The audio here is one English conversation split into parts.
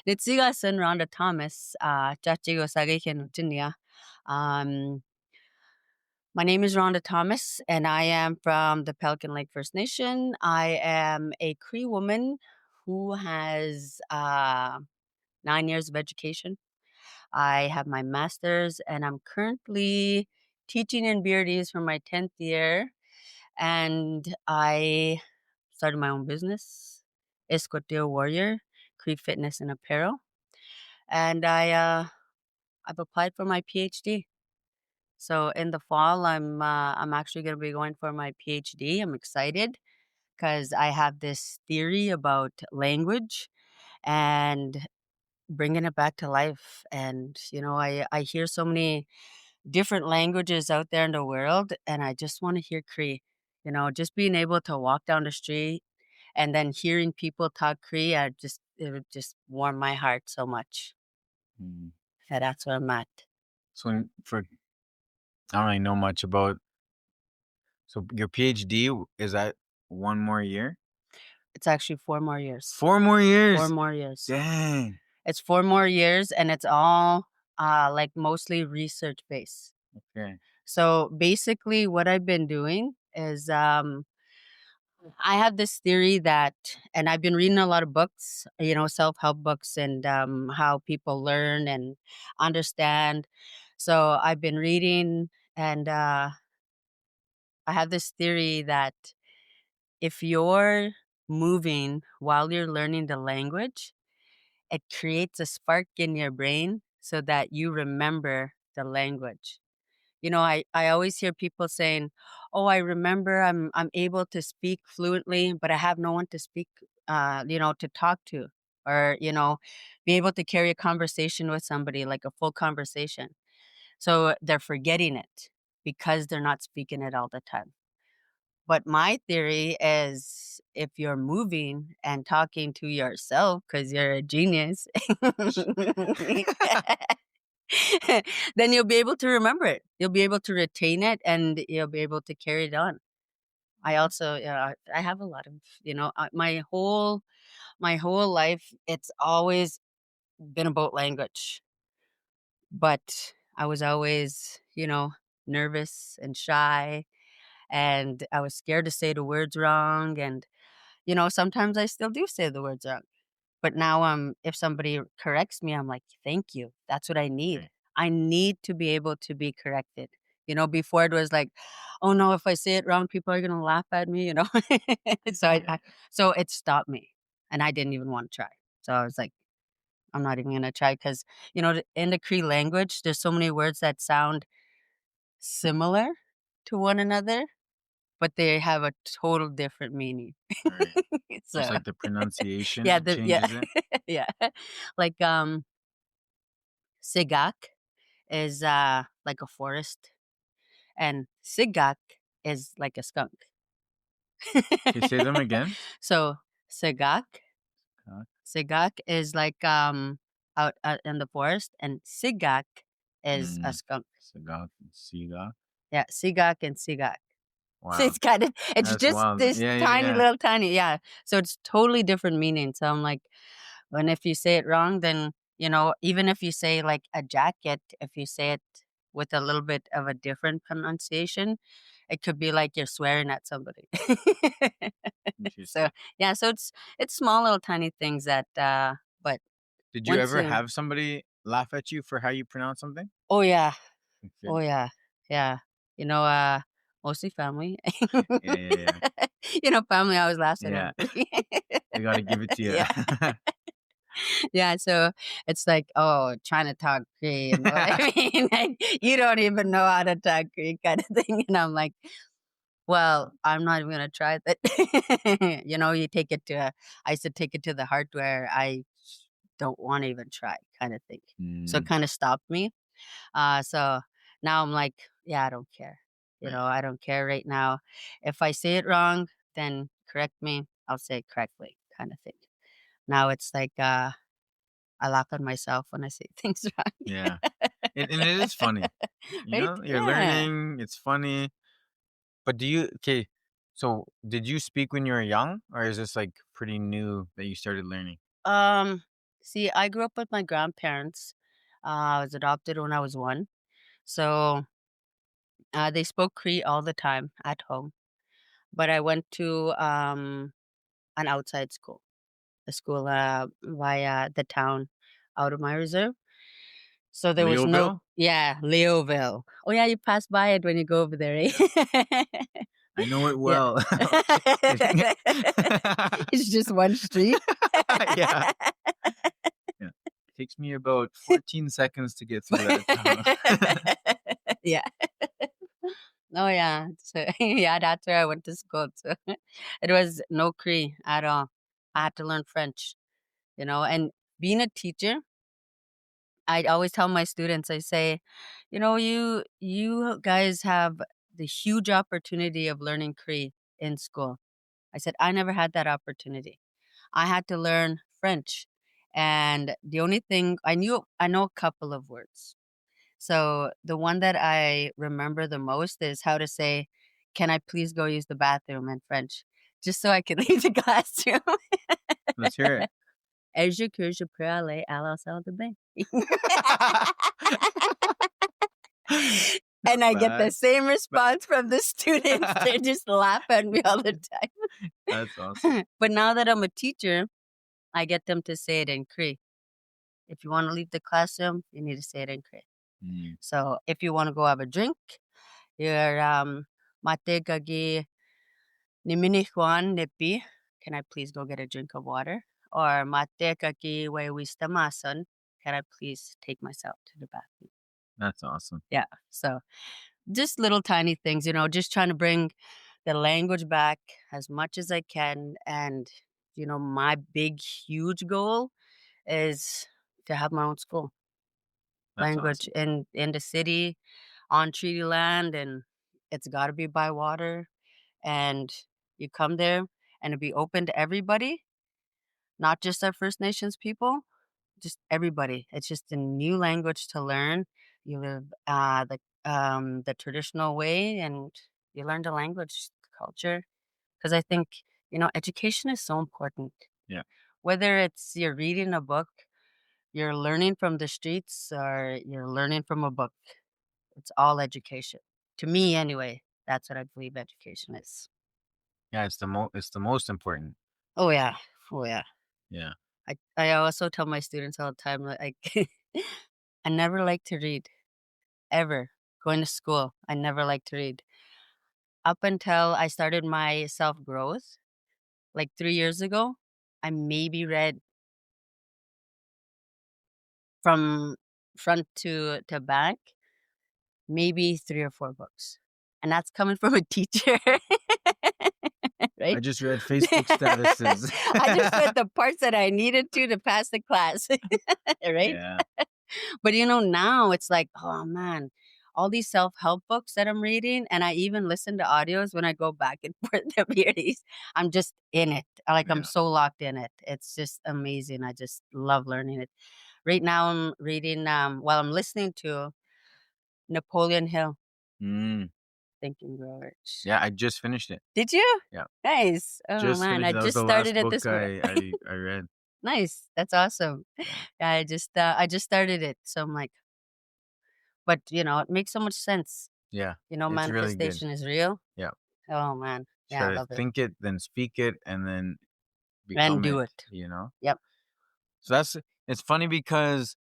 Nitsiga Sun Rhonda Thomas, Chachigo Sagaiken Jinya. Um, my name is Rhonda Thomas, and I am from the Pelican Lake First Nation. I am a Cree woman who has 9 years of education. I have my master's, and I'm currently teaching in BRDs for my 10th year. And I started my own business, Escoteo Warrior, Cree Fitness and Apparel. And I've applied for my PhD. So in the fall, I'm actually going to be going for my PhD. I'm excited because I have this theory about language and bringing it back to life. And I hear so many different languages out there in the world, and I just want to hear Cree. Just being able to walk down the street and then hearing people talk Cree, it would just warm my heart so much. Mm. Yeah, that's where I'm at. So I don't really know much about. So your PhD, is that one more year? It's actually 4 more years. 4 more years. 4 more years. Dang. It's 4 more years, and it's all like mostly research based. Okay. So basically, what I've been doing is I have this theory that, and I've been reading a lot of books, self help books, and how people learn and understand. So I've been reading, and I have this theory that if you're moving while you're learning the language, it creates a spark in your brain so that you remember the language. I always hear people saying, "Oh, I remember I'm able to speak fluently, but I have no one to speak, to talk to, or be able to carry a conversation with somebody, like a full conversation." So they're forgetting it because they're not speaking it all the time. But my theory is if you're moving and talking to yourself because you're a genius, then you'll be able to remember it. You'll be able to retain it, and you'll be able to carry it on. I also, I have a lot of, my whole life, it's always been about language. But I was always, nervous and shy, and I was scared to say the words wrong. And, sometimes I still do say the words wrong. But now, if somebody corrects me, I'm like, "Thank you. That's what I need. Right. I need to be able to be corrected." Before it was like, "Oh no, if I say it wrong, people are gonna laugh at me." So so it stopped me, and I didn't even want to try. So I was like, "I'm not even gonna try," because in the Cree language, there's so many words that sound similar to one another, but they have a total different meaning. Right. Just So like the yeah, pronunciation yeah, changes it. yeah. Like Sigak is like a forest, and Sigak is like a skunk. Okay, say them again. So Sigak, Uh, Sigak is like out in the forest, and Sigak is a Mm, skunk. Sagak, Siga. Yeah, Sigak and Sigak. So Wow, it's that's just wild. this Yeah, yeah, tiny yeah. little tiny, yeah. So it's totally different meaning. So I'm like, and if you say it wrong, then even if you say like a jacket, if you say it with a little bit of a different pronunciation, it could be like you're swearing at somebody. So Interesting. yeah, so it's small little tiny things that but Did you once ever you have somebody laugh at you for how you pronounce something? oh yeah, oh Okay. yeah, yeah. Mostly family. Yeah, yeah, yeah. Family always laughs at Yeah, everybody. they gotta give it to you. Yeah. Yeah, so it's like, "Oh, trying to talk Cree," you know what I mean? Like, you don't even know how to talk Cree kind of thing, and I'm like, "Well, I'm not even gonna try that." You take it to I used to take it to the heart where I don't wanna even try kinda thing. So it Mm, kinda stopped me. So now I'm like, "Yeah, I don't care." right. I don't care right now. If I say it wrong, then correct me, I'll say it correctly kinda thing. Now it's like, I laugh at myself when I say things wrong. Yeah, and it is funny. Right? You're Yeah. learning. It's funny. But okay? So did you speak when you were young, or is this like pretty new that you started learning? Um, See, I grew up with my grandparents. I was adopted when I was 1. So, they spoke Cree all the time at home, but I went to, an outside school, a school, via the town out of my reserve. So there was no Leoville? yeah, Leoville. Oh, yeah, you pass by it when you go over there, Yeah. eh? I know it Yeah. well. Just kidding. It's just one street. Yeah. Yeah. It takes me about 14 seconds to get through that town. Yeah. Oh, yeah. So, yeah, that's where I went to school too. It was no Cree at all. I had to learn French, and being a teacher, I always tell my students, I say, you guys have the huge opportunity of learning Cree in school. I said, I never had that opportunity. I had to learn French. And the only thing I know a couple of words. So the one that I remember the most is how to say, "Can I please go use the bathroom?" in French, just so I can leave the classroom. Let's hear it. Est-ce que je peux aller à la salle de bain? Not And I get the bad, same but response from the students. They just laugh at me all the that's awesome. time. But now that I'm a teacher, I get them to say it in Cree. If you want to leave the classroom, you need to say it in Cree. Mm, So if you want to go have a drink, you're mate kagi nimini Juan nipi. Can I please go get a drink of water? Or mate kagi we wistamasan. Can I please take myself to the bathroom? that's awesome. Yeah. So just little tiny things, just trying to bring the language back as much as I can. And, my big, huge goal is to have my own school That's language awesome. in the city on treaty land, and it's got to be by water. And you come there and it be open to everybody, not just our First Nations people, just everybody. It's just a new language to learn. You live the traditional way, and you learn the language, culture. Because I think education is so important. Yeah. Whether it's you're reading a book, you're learning from the streets, or you're learning from a book, it's all education. To me, anyway, that's what I believe education is. Yeah, it's the most important. Oh yeah, oh yeah. Yeah. I also tell my students all the time, like, I never like to read, ever. Going to school, I never liked to read. Up until I started my self-growth, like 3 years ago, I maybe read from front to back, maybe 3 or 4 books, and that's coming from a teacher, I right? just read Facebook statuses. I just read the parts that I needed to pass the class, right? Yeah. But now it's like, oh man, all these self-help books that I'm reading, and I even listen to audios when I go back and forth to hear these. I'm just in it. Like I'm Yeah. so locked in it. It's just amazing. I just love learning it. Right now I'm reading while I'm listening to Napoleon Hill, Mm. Think and Grow Rich. Yeah, I just finished it. Did you? Yeah. Nice. Oh Just man, finished I it. That was just the last started it book this morning. I read. Nice. That's awesome. Yeah. Yeah, I just started it. So I'm like, but it makes so much sense. Yeah. It's really good. Manifestation is real. Yeah. Oh, man. Yeah, I Try to love it. think it, then speak it, and then And become do it, it. you know? Yep. So it's funny because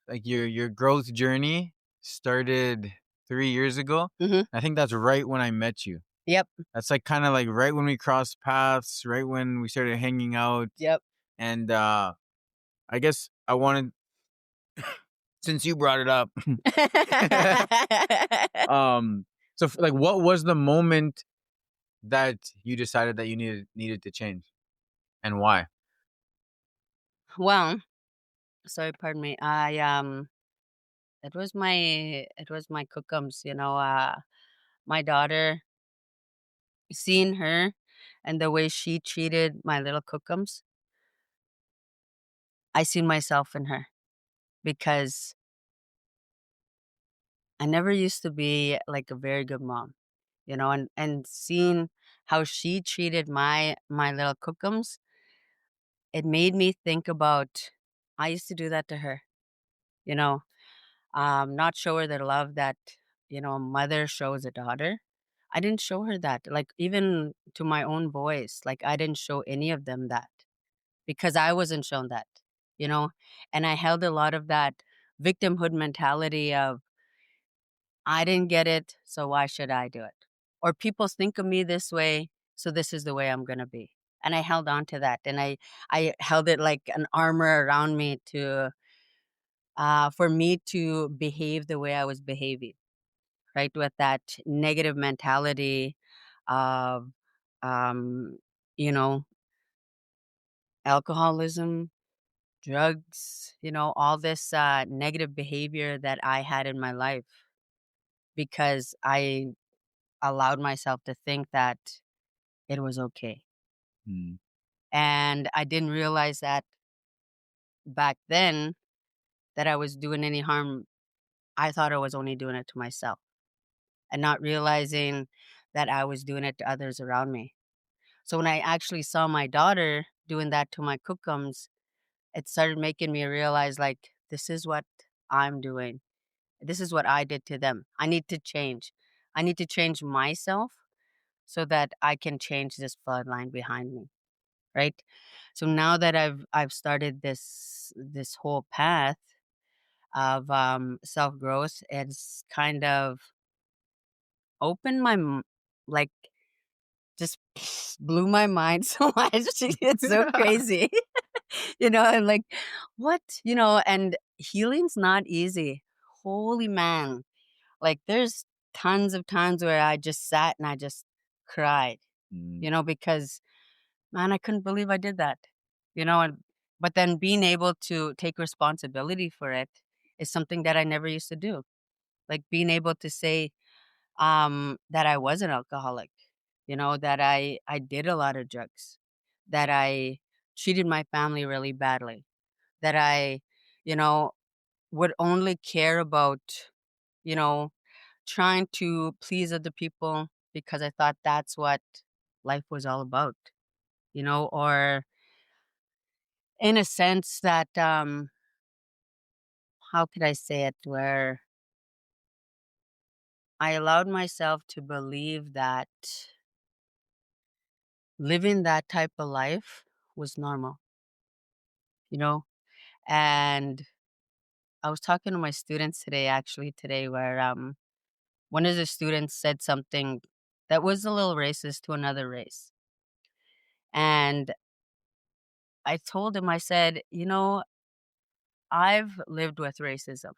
like your growth journey started 3 years ago. Mhm. I think that's right when I met you. Yep. That's like kind of like right when we crossed paths, right when we started hanging out. Yep. And I guess I wanted, since you brought it up, um like what was the moment that you decided that you needed to change, and why? Well, sorry, pardon me. It was my cookums, my daughter, seeing her and the way she treated my little cookums, I seen myself in her because I never used to be like a very good mom, and seeing how she treated my little cookums, it made me think about. I used to do that to her, you know, not show her the love that, a mother shows a daughter. I didn't show her that. Like, even to my own boys, like, I didn't show any of them that because I wasn't shown that, you know? And I held a lot of that victimhood mentality of, I didn't get it, so why should I do it? Or people think of me this way, so this is the way I'm gonna be. And I held on to that, and I held it like an armor around me to, for me to behave the way I was behaving, right? With that negative mentality of, um, you know, alcoholism, drugs, all this negative behavior that I had in my life because I allowed myself to think that it was okay. Mm, And I didn't realize that back then that I was doing any harm. I thought I was only doing it to myself and not realizing that I was doing it to others around me. So when I actually saw my daughter doing that to my cookums, it started making me realize like, this is what I'm doing. This is what I did to them. I need to change. I need to change myself so that I can change this bloodline behind me. Right? So now that I've started this whole path of self-growth, it's kind of opened like just blew my mind so much. It's so crazy. I'm like, what? And healing's not easy. Holy man. Like there's tons of times where I just sat and I just cried, mm, because man, I couldn't believe I did that. And but then being able to take responsibility for it is something that I never used to do. Like being able to say that I was an alcoholic, that I did a lot of drugs, that I treated my family really badly, that I, you know, would only care about, you know, trying to please other people because I thought that's what life was all about, or in a sense that, how could I say it, where I allowed myself to believe that living that type of life was normal, you know? And I was talking to my students today, actually today, where one of the students said something that was a little racist to another race. And I told him, I said, I've lived with racism.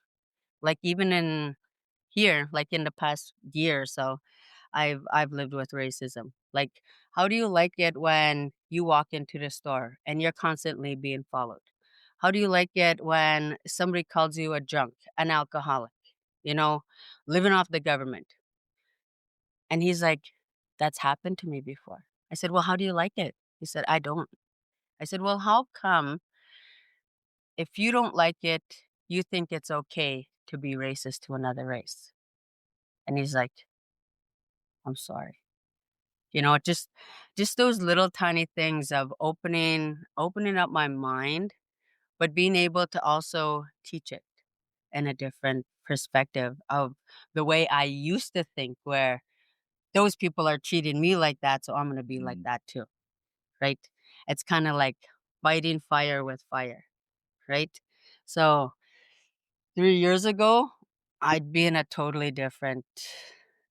Like even in here, like in the past year or so, I've lived with racism. Like, how do you like it when you walk into the store and you're constantly being followed? How do you like it when somebody calls you a drunk, an alcoholic, you know, living off the government? And he's like, that's happened to me before. I said, well, how do you like it? He said, I don't. I said, well, how come if you don't like it, you think it's okay to be racist to another race? And he's like, I'm sorry. Just those little tiny things of opening up my mind, but being able to also teach it in a different perspective of the way I used to think where those people are treating me like that, so I'm gonna be like mm. that too, right? It's kinda like fighting fire with fire, right? So 3 years ago, I'd be in a totally different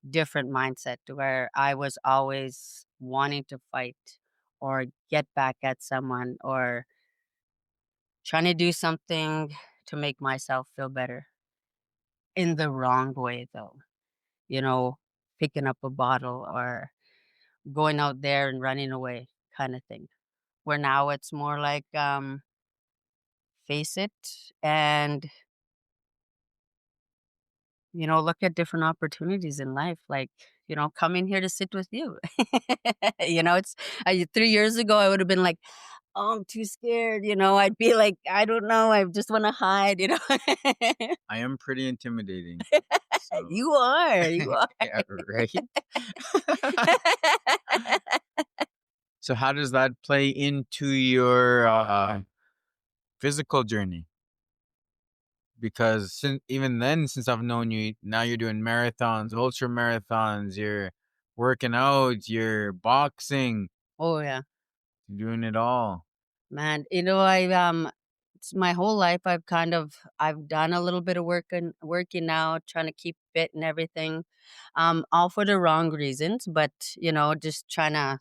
mindset to where I was always wanting to fight or get back at someone or trying to do something to make myself feel better in the wrong way though. You know, picking up a bottle or going out there and running away kind of thing. Where now it's more like face it and look at different opportunities in life, like, coming here to sit with you. It's 3 years ago, I would have been like, "Oh, I'm too scared," I'd be like, "I don't know, I just wanna hide." I am pretty intimidating. So You are, you are. yeah, right? So how does that play into your, physical journey? Because since even then, since I've known you, now you're doing marathons, ultra marathons, you're working out, you're boxing, Oh yeah. you're doing it all. Man, it's my whole life I've done a little bit of working out, trying to keep fit and everything. All for the wrong reasons, but just trying to,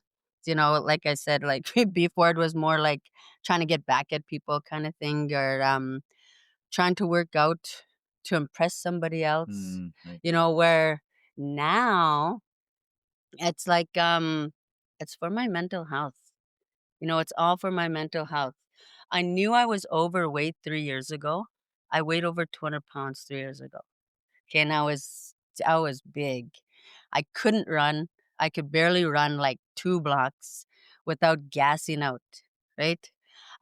like I said, like before it was more like trying to get back at people kind of thing, or trying to work out to impress somebody else. I see. Where now it's like it's for my mental health. It's all for my mental health. I knew I was overweight 3 years ago. I weighed over 200 pounds 3 years ago. Okay, and I was big. I couldn't run. I could barely run like 2 blocks without gassing out, right?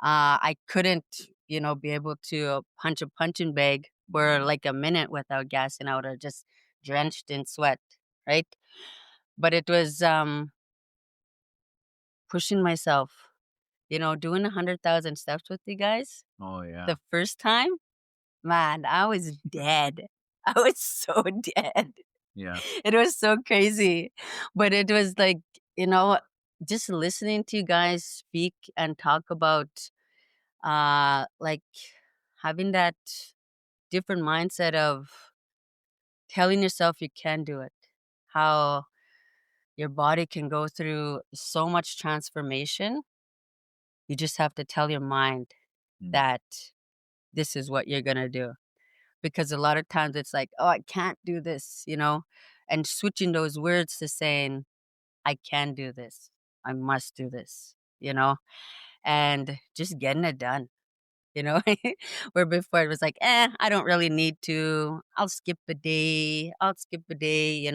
I couldn't, be able to punch a punching bag for like a minute without gassing out or just drenched in sweat, right? But it was pushing myself, doing 100,000 steps with you guys Oh yeah, the first time, man, I was dead. I was so dead. yeah. It was so crazy. But it was like, you know, just listening to you guys speak and talk about like having that different mindset of telling yourself you can do it. How your body can go through so much transformation. You just have to tell your mind Mm, that this is what you're going to do. Because a lot of times it's like, "Oh, I can't do this," and switching those words to saying, "I can do this. I must do this," and just getting it done, you know? Where before it was like, I don't really need to. I'll skip a day. I'll skip a day,"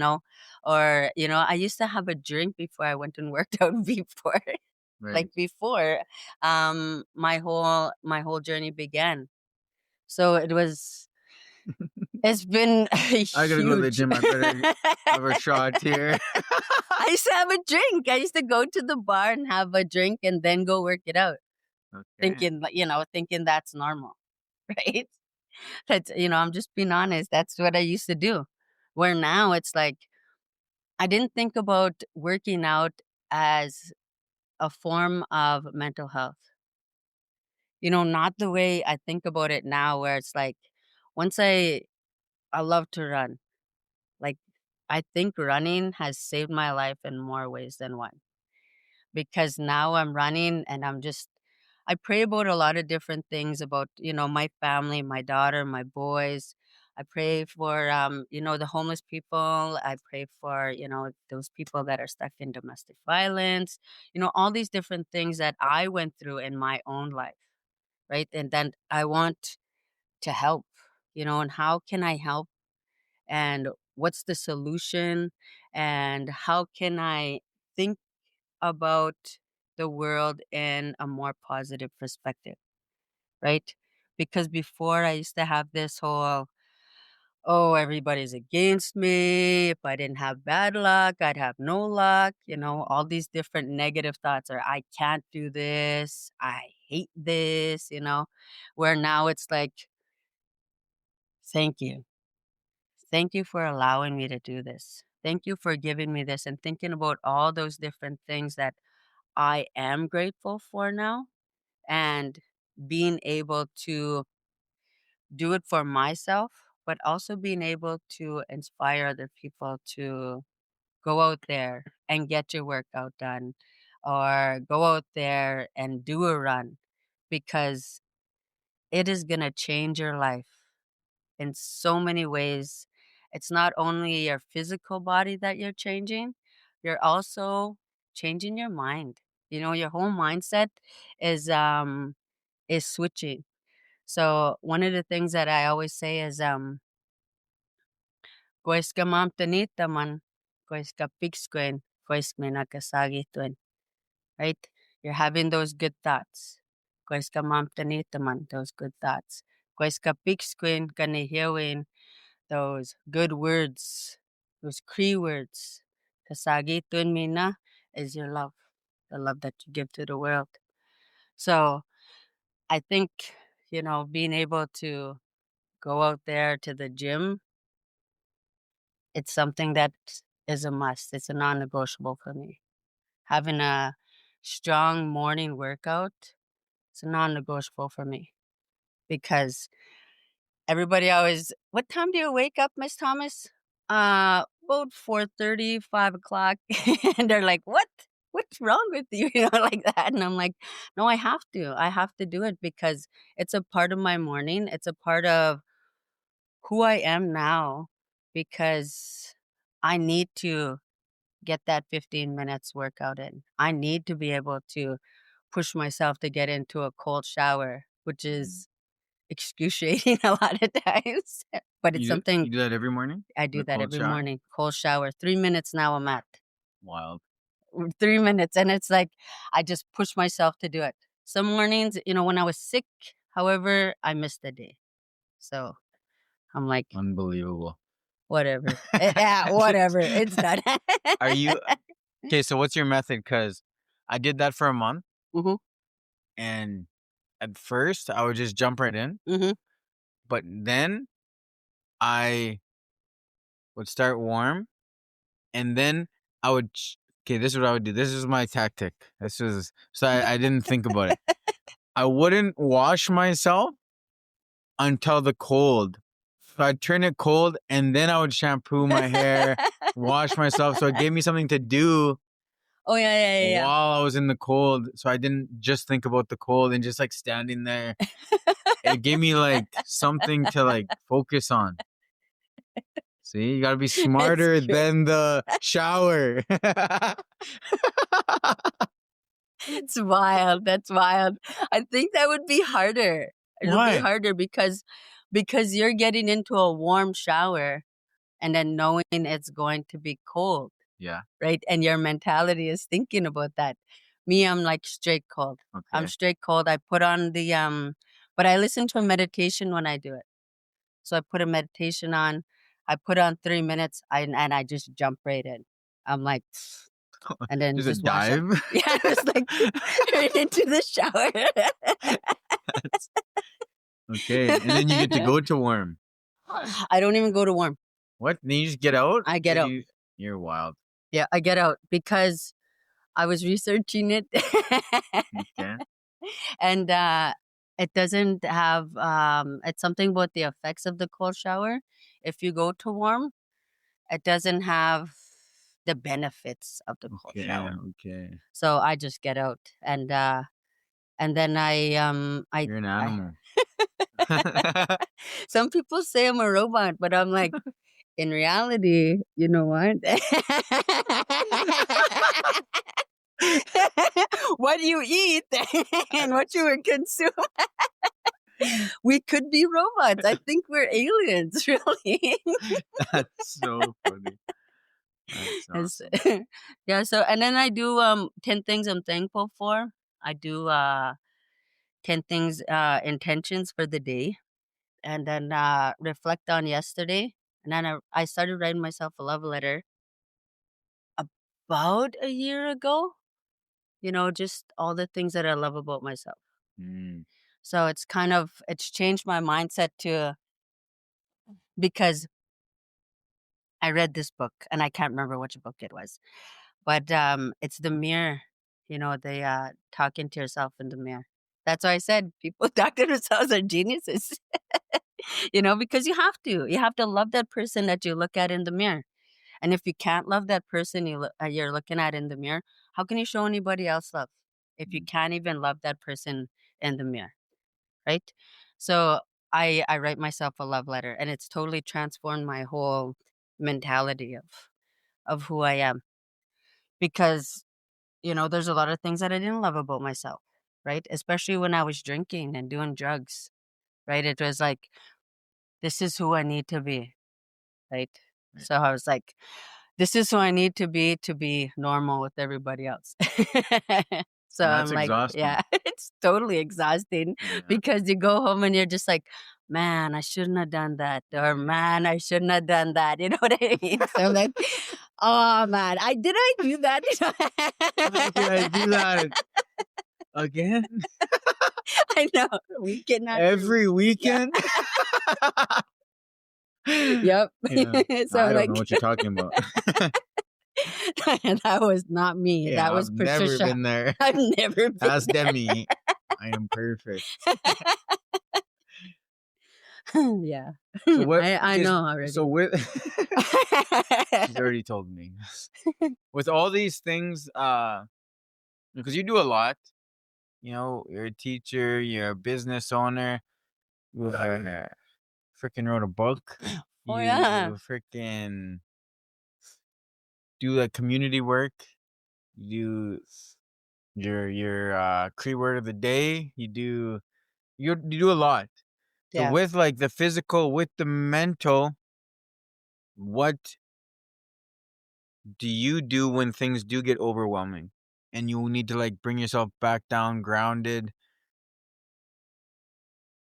or, I used to have a drink before I went and worked out before. Like right. before, my whole journey began. So it's been I gotta go to the huge. gym. I better have a shot here. I used to have a drink. I used to go to the bar and have a drink and then go work it out, Okay. thinking that's normal, right? I'm just being honest. That's what I used to do. Where now it's like I didn't think about working out as a form of mental health. Not the way I think about it now, where it's like once I love to run. Like, I think running has saved my life in more ways than one because now I'm running and I pray about a lot of different things about, my family, my daughter, my boys. I pray for, the homeless people. I pray for, those people that are stuck in domestic violence, all these different things that I went through in my own life. Right. And then I want to help, and how can I help? And what's the solution and how can I think about the world in a more positive perspective, right? Because before I used to have this whole, oh, everybody's against me. If I didn't have bad luck, I'd have no luck, all these different negative thoughts, or I can't do this, I hate this, where now it's like, thank you. Thank you for allowing me to do this. Thank you for giving me this and thinking about all those different things that I am grateful for now and being able to do it for myself, but also being able to inspire other people to go out there and get your workout done or go out there and do a run because it is going to change your life in so many ways. It's not only your physical body that you're changing, you're also changing your mind. Your whole mindset is switching. So one of the things that I always say is "Koiska mam tanitaman, koiska pikskuen, koisk menakasagituen." Right? You're having those good thoughts. Koiska mam tanitaman, those good thoughts. Koiska pikskuen kanihiyawin, those good words, those Cree words. Kasagi Tunmina is your love, the love that you give to the world. So I think being able to go out there to the gym, it's something that is a must. It's a non-negotiable for me. Having a strong morning workout, it's a non-negotiable for me because everybody always, "What time do you wake up, Miss Thomas?" About 4:30, 5 o'clock, and they're like, "What? What's wrong with you?" Like that, and I'm like, "No, I have to. I have to do it because it's a part of my morning. It's a part of who I am now because I need to get that 15 minutes workout in. I need to be able to push myself to get into a cold shower, which Mm. is excruciating a lot of times, but it's something You do that every morning? I do The that cold every shower? morning. Cold shower, 3 minutes now I'm at. Wild. 3 minutes, and it's like, I just push myself to do it. Some mornings, when I was sick, however, I missed a day. So, I'm like, Unbelievable. "Whatever." Yeah, whatever, it's done. Are you okay? So what's your method? Because I did that for a month, Mhm, and at first I would just jump right in, mhm. but then I would start warm, and then I would. Okay, this is what I would do. This is my tactic. This was so I didn't think about it. I wouldn't wash myself until the cold. So I'd turn it cold, and then I would shampoo my hair, wash myself. So it gave me something to do Oh, yeah, yeah, yeah, while I was in the cold. So I didn't just think about the cold and just like standing there. It gave me like something to like focus on. See, you gotta be yeah. It's smarter true. than the shower. It's wild, that's wild. I think that would be harder. It'll be Why? harder because you're getting into a warm shower and then knowing it's going to be cold, Yeah. right? And your mentality is thinking about that. Me, I'm like straight cold. I'm Okay. straight cold. I put on but I listen to a meditation when I do it. So I put a meditation on. I put on 3 minutes, and I just jump right in. I'm like, and then Just a just wash up. dive. Yeah, just like right into the shower. Okay, and then you get to go to warm. I don't even go to warm. What? Then you just get out? I get out. You're wild. Yeah, I get out because I was researching it, Okay. and it doesn't have. It's something about the effects of the cold shower. If you go to warm, it doesn't have the benefits of the cold Okay. shower. Okay. So I just get out, and then You're an I animal. some people say I'm a robot, but I'm like, in reality, you know what? What you eat and what you would consume, we could be robots. I think we're aliens, really. That's so funny. That's It's- awesome. yeah, so and then I do 10 things I'm thankful for. I do 10 things intentions for the day and then reflect on yesterday. And then I started writing myself a love letter about a year ago, just all the things that I love about myself. Mm. So it's changed my mindset to because I read this book and I can't remember which book it was, but it's the mirror, they talking to yourself in the mirror. That's why I said people talk to themselves are geniuses, because you have to love that person that you look at in the mirror. And if you can't love that person you're looking at in the mirror, how can you show anybody else love if you Mm. can't even love that person in the mirror, right? So I write myself a love letter, and it's totally transformed my whole mentality of who I am because there's a lot of things that I didn't love about myself, right? Especially when I was drinking and doing drugs, right? It was like this is who I need to be, right? Right. So I was like, this is who I need to be normal with everybody else. So And that's I'm like, exhausting. yeah, it's totally exhausting Yeah. because you go home and you're just like, man, I shouldn't have done that. Or man, I shouldn't have done that. You know what I mean? So I'm like, oh man, I do that? How did I do that? Again? I know. We cannot do. Every Yeah. weekend? Yep. Yeah. So I I'm don't like, know what you're talking about. that was not me. Yeah, That I've was never Patricia. been there. I've never been Ask Demi. I am perfect. Yeah. So what I is know so already. with she's already told me. With all these things, because you do a lot, you know, you're a teacher, you're a business owner, you freaking wrote a book, Oh, you yeah. freaking do like community work, you your Cree word of the day, you do a lot. So Yeah. with like the physical, with the mental, what do you do when things do get overwhelming and you need to like bring yourself back down grounded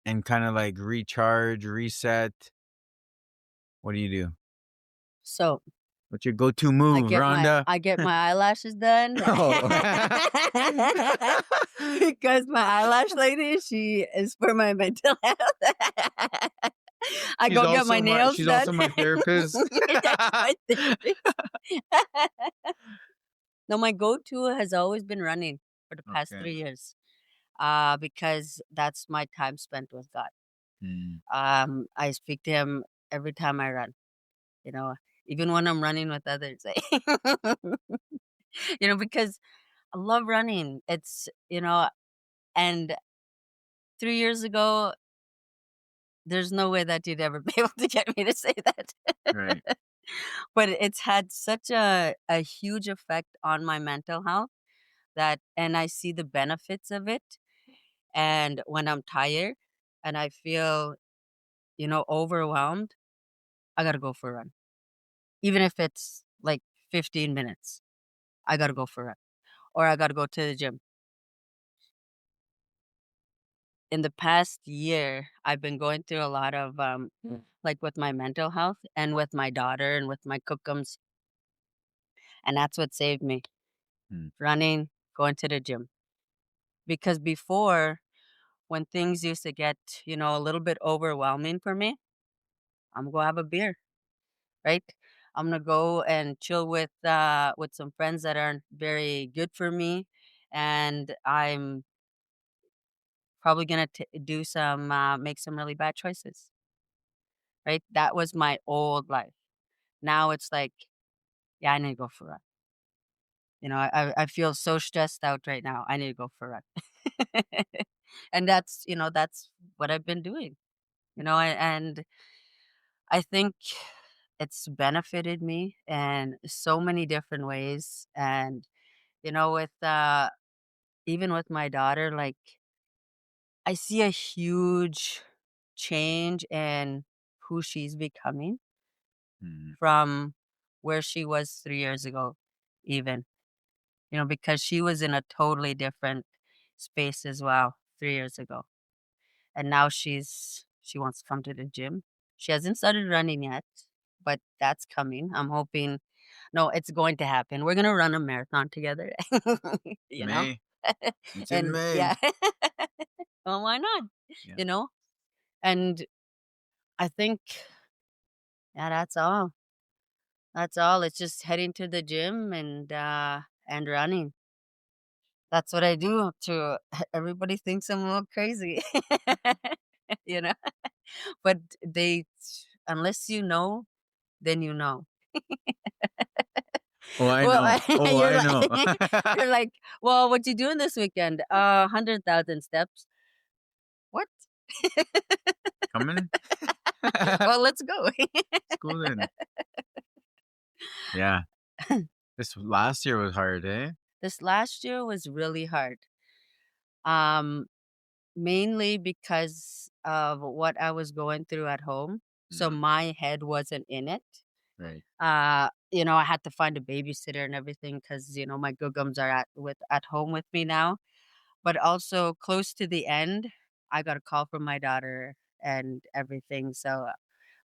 and kind of like recharge, reset? What do you do? So What's your go-to move, Rhonda? I get my eyelashes done. Oh. Because my eyelash lady, she is for my mental health. I go get my nails She's done. also my therapist. That's my therapist. No, my go-to has always been running for the past Okay. 3 years, because that's my time spent with God. Mm, I speak to Him every time I run, you know, even when I'm running with others. Because I love running. And 3 years ago, there's no way that you'd ever be able to get me to say that. right. But it's had such a huge effect on my mental health and I see the benefits of it. And when I'm tired and I feel, overwhelmed, I gotta go for a run. Even if it's like 15 minutes, I gotta go for a run. Or I gotta go to the gym. In the past year, I've been going through a lot of like with my mental health and with my daughter and with my cookums. And that's what saved me. Mm, Running, going to the gym. Because before, when things used to get, a little bit overwhelming for me, I'm gonna have a beer, right? I'm gonna go and chill with some friends that aren't very good for me, and I'm probably gonna do some make some really bad choices, right? That was my old life. Now it's like, yeah, I need to go for a run. I feel so stressed out right now. I need to go for a run, and that's what I've been doing. And I think it's benefited me in so many different ways. And, with even with my daughter, like I see a huge change in who she's becoming mm, from where she was 3 years ago, even, because she was in a totally different space as well 3 years ago. And now she wants to come to the gym. She hasn't started running yet, but that's coming. I'm hoping no, it's going to happen. We're gonna run a marathon together, you know? May. It's in And May. yeah. Well, why not? Yeah. You know? And I think, yeah, that's all. That's all. It's just heading to the gym and running. That's what I do to everybody thinks I'm a little crazy. You know? But they unless you know, then you know. Oh, I Well, know. Oh, you're I like know. you're like, "Well, what you doing this weekend?" 100,000 steps." "What?" Coming? "Well, let's go." School then. Yeah. This last year was hard, eh? This last year was really hard, um, mainly because of what I was going through at home, so Mm, my head wasn't in it. right. I had to find a babysitter and everything because my googums are at home with me now. But also close to the end, I got a call from my daughter and everything. So,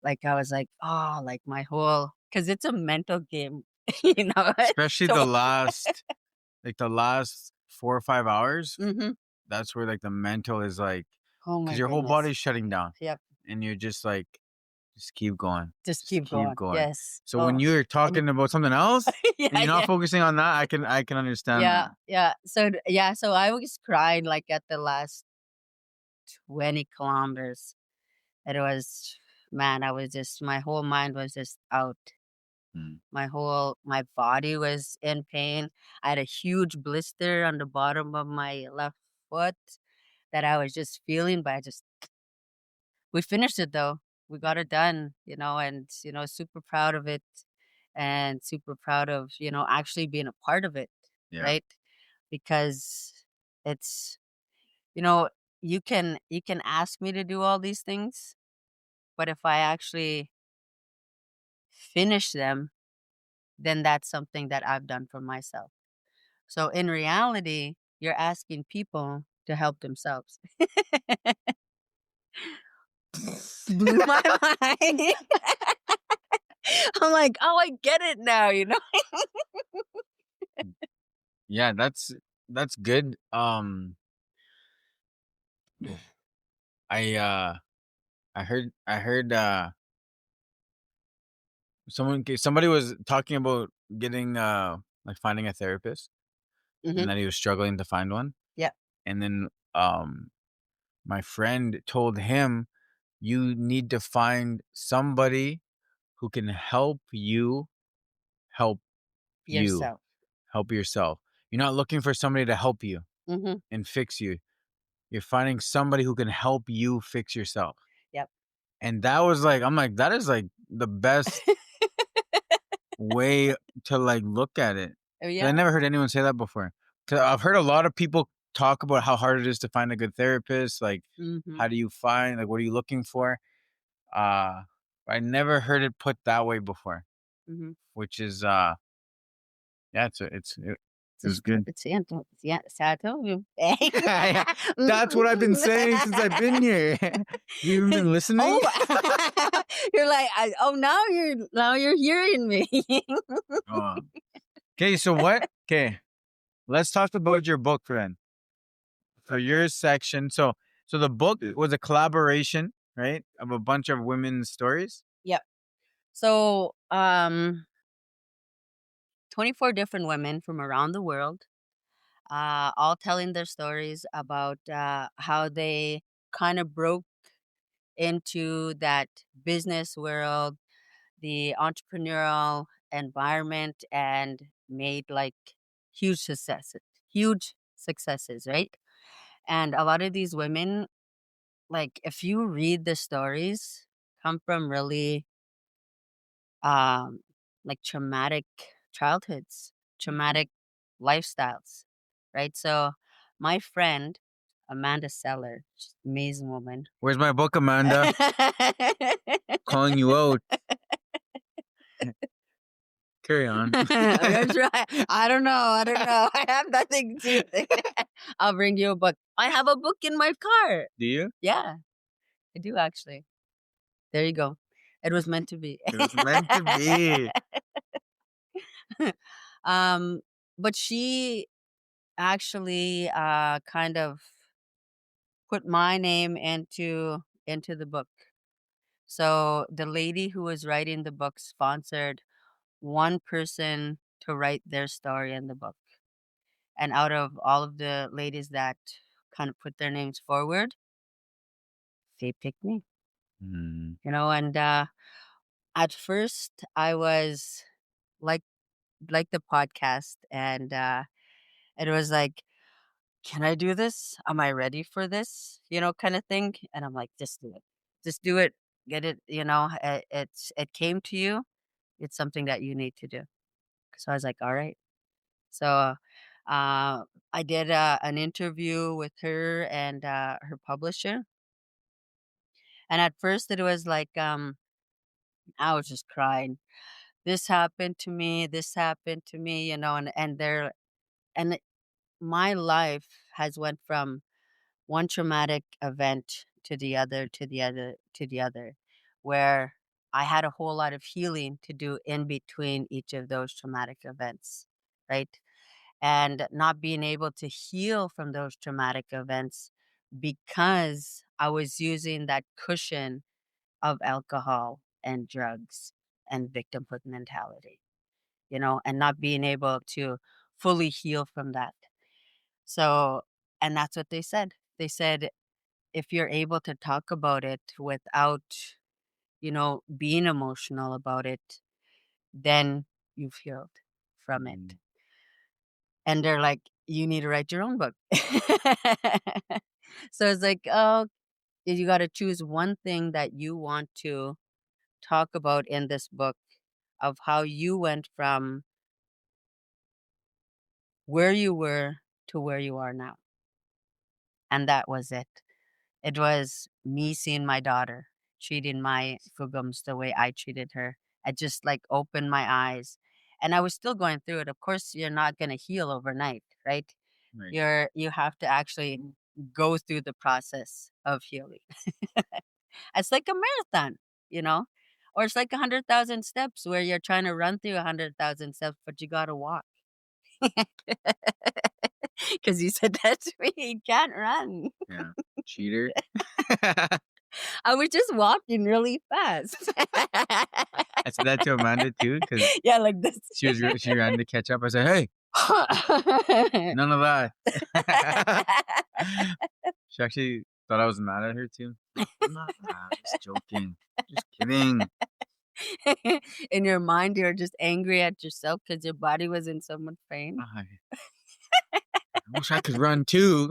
like, I was like, oh, like my whole, because it's a mental game, you know. Especially So, the last 4 or 5 hours, Mm-hmm. that's where like the mental is like, Oh because my your whole goodness. body's shutting down, Yep. and you're just like, just keep going, Just just keep keep going. going. Yes. So when Oh, you're and talking about something else and yeah, you're not yeah, focusing on that, I can understand yeah, that. yeah. So yeah, so I was crying like at the last 20 kilometers. It was, man, I was just, my whole mind was just out. Mm. My body was in pain. I had a huge blister on the bottom of my left foot that I was just feeling, but we finished it though. We got it done, and, super proud of it and super proud of, actually being a part of it, Yeah. right? Because it's, you know, you can ask me to do all these things, but if I actually finish them, then that's something that I've done for myself. So in reality, you're asking people to help themselves. Blew my mind. I'm like, "Oh, I get it now." Yeah, that's good. I uh I heard somebody was talking about getting like finding a therapist, and Mhm. that he was struggling to find one. Yeah. And then my friend told him, you need to find somebody who can help you, Yourself. help yourself. You're not looking for somebody to help you Mhm. and fix you. You're finding somebody who can help you fix yourself. Yep. And that was like, I'm like, that is like the best way to like look at it. Oh, 'Cause I yeah. never heard anyone say that before. 'Cause I've heard a lot of people talk about how hard it is to find a good therapist. Like, Mhm. how do you find, like, what are you looking for? Uh, I never heard it put that way before, Mhm. which is, yeah, it was Just good. it's yeah, yeah, see, I told you. Yeah, that's what I've been saying since I've been here. You even been listening? Oh, you're like, now you're hearing me. Oh. Okay, so what? Okay, let's talk about your book then. So your section. So the book was a collaboration, right, of a bunch of women's stories. Yep. So, 24 different women from around the world, all telling their stories about how they kind of broke into that business world, the entrepreneurial environment, and made like huge successes, right? And a lot of these women, like if you read the stories, come from really um like traumatic childhoods, Mhm. traumatic lifestyles, right? So my friend Amanda Seller, she's an amazing woman. Where's my book, Amanda? Calling you out. Carry on. I'm gonna try. I don't know. I don't know. I have nothing to. I'll bring you a book. I have a book in my car. Do you? Yeah, I do actually. There you go. It was meant to be. It was meant to be. um, but she actually kind of put my name into the book. So the lady who was writing the book sponsored one person to write their story in the book. And out of all of the ladies that kind of put their names forward, they picked me. Mm. And at first I was like the podcast, and it was like, can I do this? Am I ready for this? Kind of thing. And I'm like, just do it. Just do it. Get it. It came to you. It's something that you need to do. So I was like, all right. So I did an interview with her and her publisher. And at first it was like, I was just crying. This happened to me. This happened to me, and my life has went from one traumatic event to the other, to the other, to the other, where I had a whole lot of healing to do in between each of those traumatic events, right? and not being able to heal from those traumatic events because I was using that cushion of alcohol and drugs and victimhood mentality, and not being able to fully heal from that. So, and that's what they said. They said, if you're able to talk about it without, being emotional about it, then you've healed from it. Mm. And they're like, you need to write your own book. So it's like, oh, you got to choose one thing that you want to talk about in this book of how you went from where you were to where you are now. And that was it. It was me seeing my daughter treating my Fugums the way I treated her. I just like opened my eyes. And I was still going through it. Of course, you're not gonna heal overnight, right? Right. You have to actually go through the process of healing. It's like a marathon, you know? Or it's like 100,000 steps where you're trying to run through 100,000 steps, but you gotta walk. Because you said that to me, you can't run. Yeah. Cheater. I was just walking really fast. I said that to Amanda too, because Yeah, like this. she ran to catch up. I said, "Hey, none of that." She actually thought I was mad at her too. I'm not mad. I'm just joking. Just kidding. In your mind, you're just angry at yourself because your body was in so much pain. I wish I could run too.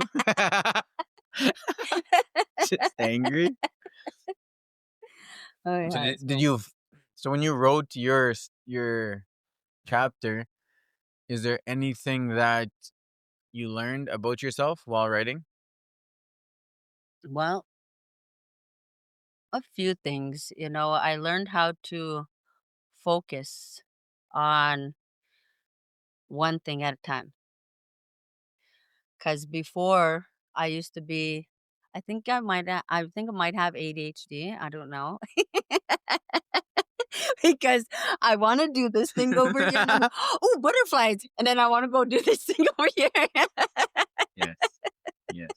Just angry. Oh, So yeah. did you? So when you wrote your chapter, is there anything that you learned about yourself while writing? Well, a few things. I learned how to focus on one thing at a time. Because before, I used to be, I think I might have ADHD. I don't know. Because I want to do this thing over here. And then, oh, butterflies. And then I want to go do this thing over here. Yes. Yes.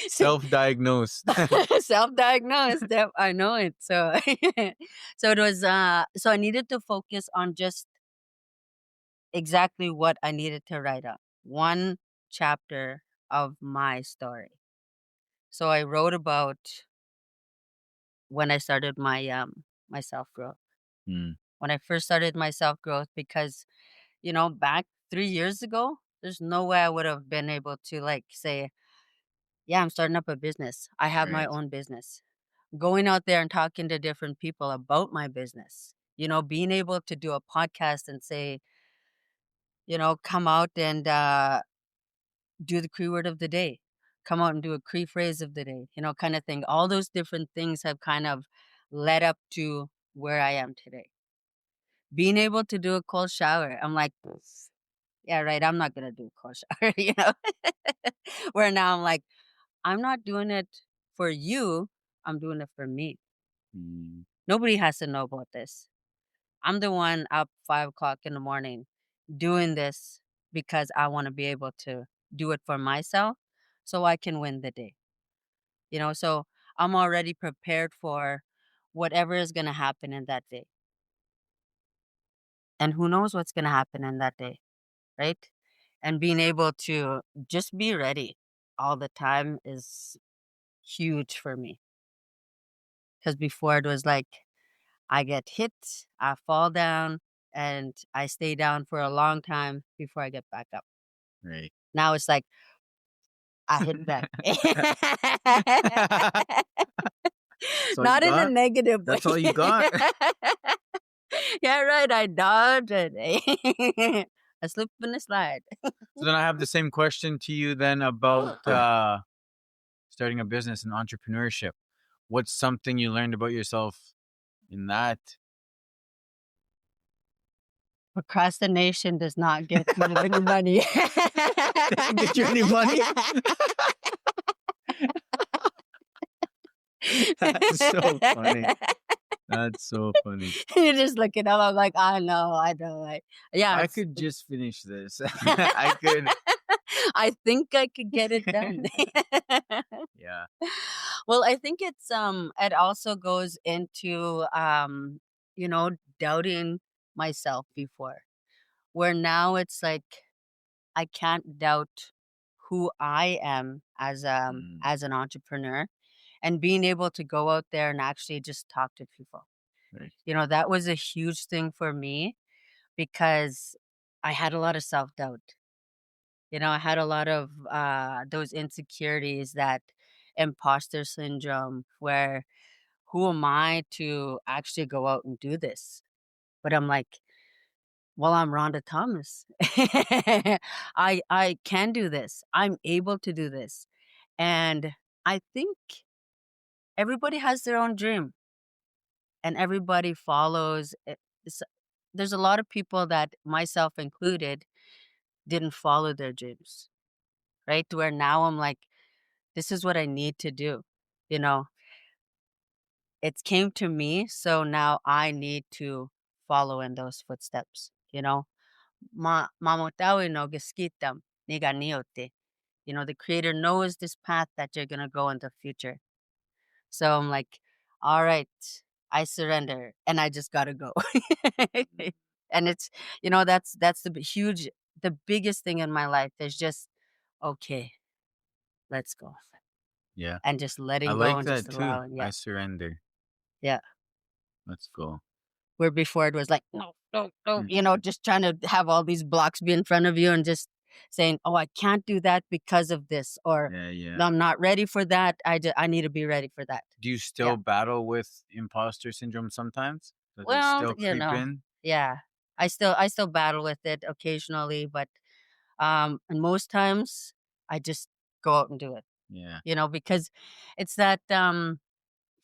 Self-diagnosed. Self-diagnosed. Yep, I know it. So, so it was. So I needed to focus on just exactly what I needed to write up. One chapter of my story. So I wrote about when I started my self growth. Mm, When I first started my self growth, because back 3 years ago, there's no way I would have been able to like say, yeah, I'm starting up a business. I have my right. own business. Going out there and talking to different people about my business. Being able to do a podcast and say, come out and do the Cree word of the day. Come out and do a Cree phrase of the day, kind of thing. All those different things have kind of led up to where I am today. Being able to do a cold shower, I'm like, yeah, right. I'm not gonna do a cold shower. Where now I'm like, I'm not doing it for you. I'm doing it for me. Mm, Nobody has to know about this. I'm the one up 5 o'clock in the morning doing this because I want to be able to do it for myself so I can win the day. So I'm already prepared for whatever is going to happen in that day. And who knows what's going to happen in that day, right? And being able to just be ready all the time is huge for me. Because before it was like, I get hit, I fall down, and I stay down for a long time before I get back up. right. Now it's like, I hit back. That's all you Not in a got? negative way. That's all you got? Yeah, right. I dodged it. I slip and a slide. So then I have the same question to you then about starting a business and entrepreneurship. What's something you learned about yourself in that? Procrastination does not get you any money. Doesn't get you any money? That's so funny. That's so funny. You're just looking up. I'm like, I know, I know. Yeah, I could just finish this. I could. I think I could get it done. Yeah. Well, I think it also goes into you know, doubting myself before. Where now it's like I can't doubt who I am Mm, as an entrepreneur and being able to go out there and actually just talk to people. right. You know, that was a huge thing for me because I had a lot of self-doubt. You know, I had a lot of those insecurities, that imposter syndrome where who am I to actually go out and do this? But I'm like, well, I'm Rhonda Thomas. I can do this. I'm able to do this. And I think everybody has their own dream and everybody follows it. There's a lot of people that, myself included, didn't follow their dreams, right? To where now I'm like, this is what I need to do. You know, it came to me, so now I need to follow in those footsteps, you know? Mamotawi no giskitam niga niyote. You know, the creator knows this path that you're gonna go in the future. So I'm like, all right, I surrender and I just gotta go. And it's, you know, that's the biggest thing in my life is just, okay, let's go. Yeah. And just I letting go like and just that too. allowing. I Yeah. surrender. Yeah. Let's go. Where before it was like, no, no, no, Mm, you know, just trying to have all these blocks be in front of you and just saying, oh, I can't do that because of this, or yeah, yeah. no, I'm not ready for that. I need to be ready for that. Do you Yeah. still battle with imposter syndrome sometimes? Does it Well, still you creep know, in? yeah. I still battle with it occasionally, but and most times I just go out and do it, Yeah. you know, because it's that